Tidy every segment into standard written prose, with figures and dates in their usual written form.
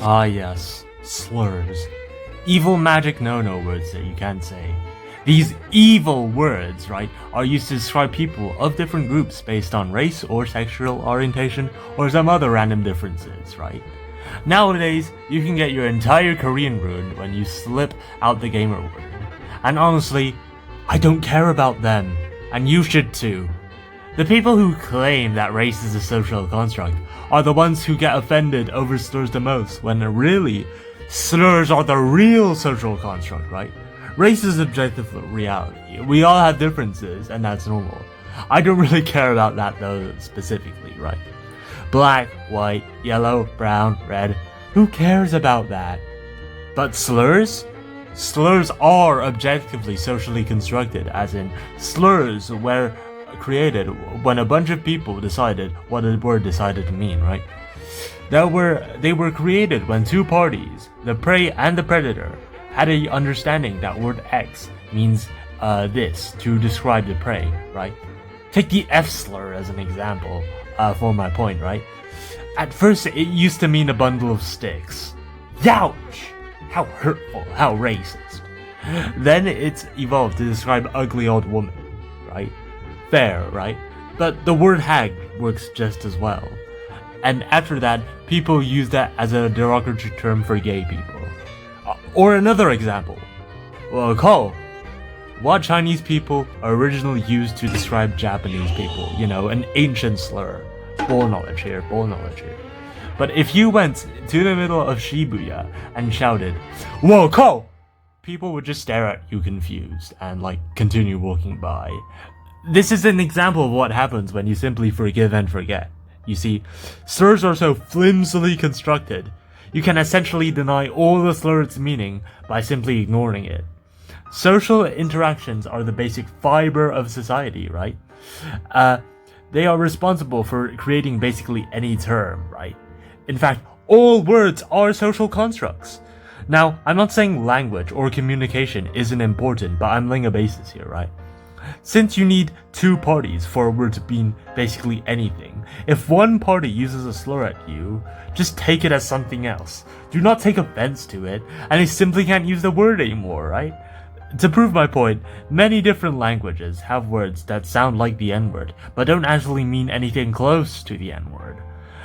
Ah yes, slurs. Evil magic no-no words that you can't say. These evil words, right, are used to describe people of different groups based on race or sexual orientation or some other random differences, right? Nowadays, you can get your entire Korean ruined when you slip out the gamer word. And honestly, I don't care about them, and you should too. The people who claim that race is a social construct are the ones who get offended over slurs the most, when really, slurs are the real social construct, right? Race is objective reality. We all have differences, and that's normal. I don't really care about that though specifically, right? Black, white, yellow, brown, red, who cares about that? But slurs? Slurs are objectively socially constructed, as in, slurs were created when a bunch of people decided what a word decided to mean, right? They were created when two parties, the prey and the predator, had a understanding that word X means this to describe the prey, right? Take the F slur as an example for my point, right? At first, it used to mean a bundle of sticks. Youch! How hurtful, how racist. Then it's evolved to describe ugly old woman, right? Fair, right? But the word hag works just as well. And after that, people use that as a derogatory term for gay people. Or another example. Well, call. What Chinese people originally used to describe Japanese people, you know, an ancient slur. Bull knowledge here, bull knowledge here. But if you went to the middle of Shibuya and shouted, "Whoa, call!" people would just stare at you confused and continue walking by. This is an example of what happens when you simply forgive and forget. You see, slurs are so flimsily constructed, you can essentially deny all the slur's meaning by simply ignoring it. Social interactions are the basic fiber of society, right? They are responsible for creating basically any term, right? In fact, all words are social constructs. Now, I'm not saying language or communication isn't important, but I'm laying a basis here, right? Since you need two parties for a word to mean basically anything, if one party uses a slur at you, just take it as something else. Do not take offense to it, and they simply can't use the word anymore, right? To prove my point, many different languages have words that sound like the N-word, but don't actually mean anything close to the N-word.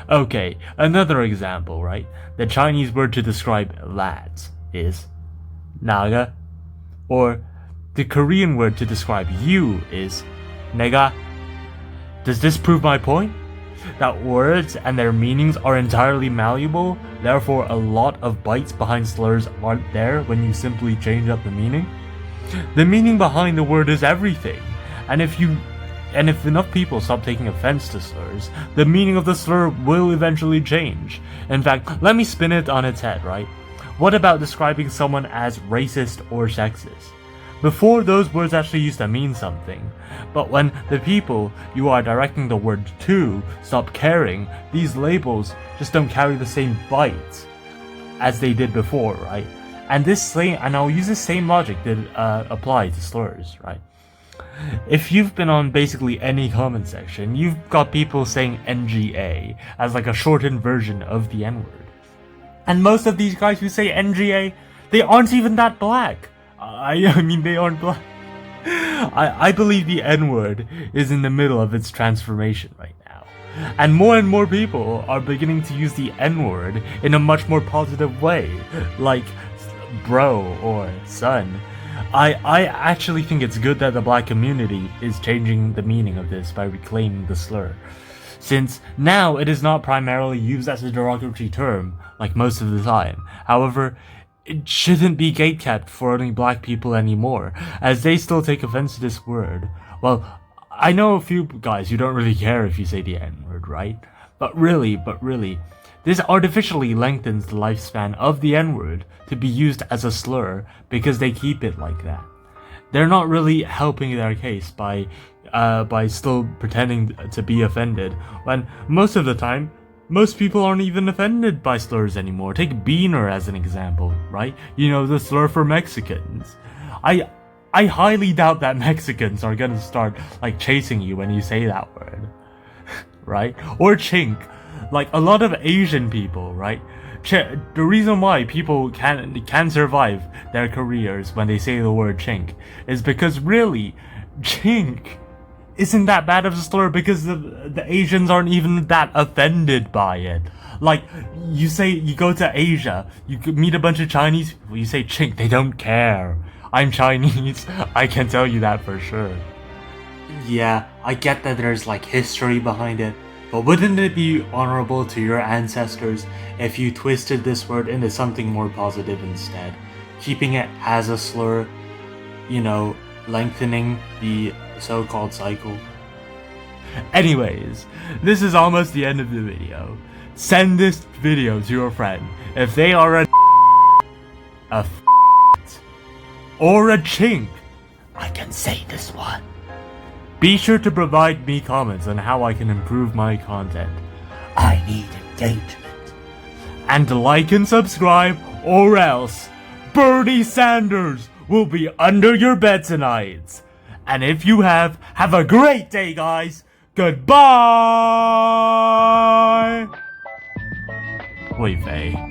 Okay, another example, right? The Chinese word to describe lads is naga, or the Korean word to describe you is nega. Does this prove my point? That words and their meanings are entirely malleable, therefore a lot of bites behind slurs aren't there when you simply change up the meaning? The meaning behind the word is everything, and if enough people stop taking offense to slurs, the meaning of the slur will eventually change. In fact, let me spin it on its head, right? What about describing someone as racist or sexist? Before, those words actually used to mean something, but when the people you are directing the word to stop caring, these labels just don't carry the same bite as they did before, right? And I'll use the same logic that apply to slurs, right? If you've been on basically any comment section, you've got people saying NGA as a shortened version of the N-word. And most of these guys who say NGA, they aren't even that black. I mean, they aren't black. I believe the N-word is in the middle of its transformation right now. And more people are beginning to use the N-word in a much more positive way, like bro or son. I actually think it's good that the black community is changing the meaning of this by reclaiming the slur, since now it is not primarily used as a derogatory term like most of the time. However, it shouldn't be gatekept for only black people anymore, as they still take offense to this word. Well, I know a few guys who don't really care if you say the N-word, right? But really, this artificially lengthens the lifespan of the N-word to be used as a slur because they keep it like that. They're not really helping their case by still pretending to be offended, when most of the time, most people aren't even offended by slurs anymore. Take beaner as an example, right? You know, the slur for Mexicans. I highly doubt that Mexicans are gonna start chasing you when you say that word, right? Or chink. A lot of Asian people, right? The reason why people can survive their careers when they say the word chink is because really, chink isn't that bad of a slur because the Asians aren't even that offended by it. Like, you go to Asia, you meet a bunch of Chinese people, you say chink, they don't care. I'm Chinese, I can tell you that for sure. Yeah, I get that there's like history behind it, but wouldn't it be honorable to your ancestors if you twisted this word into something more positive instead? Keeping it as a slur, lengthening the so-called cycle. Anyways, this is almost the end of the video. Send this video to your friend if they are a or a chink. I can say this one. Be sure to provide me comments on how I can improve my content. I need engagement. And like and subscribe, or else Bernie Sanders will be under your bed tonight. And if you have a great day, guys. Goodbye. 會肥。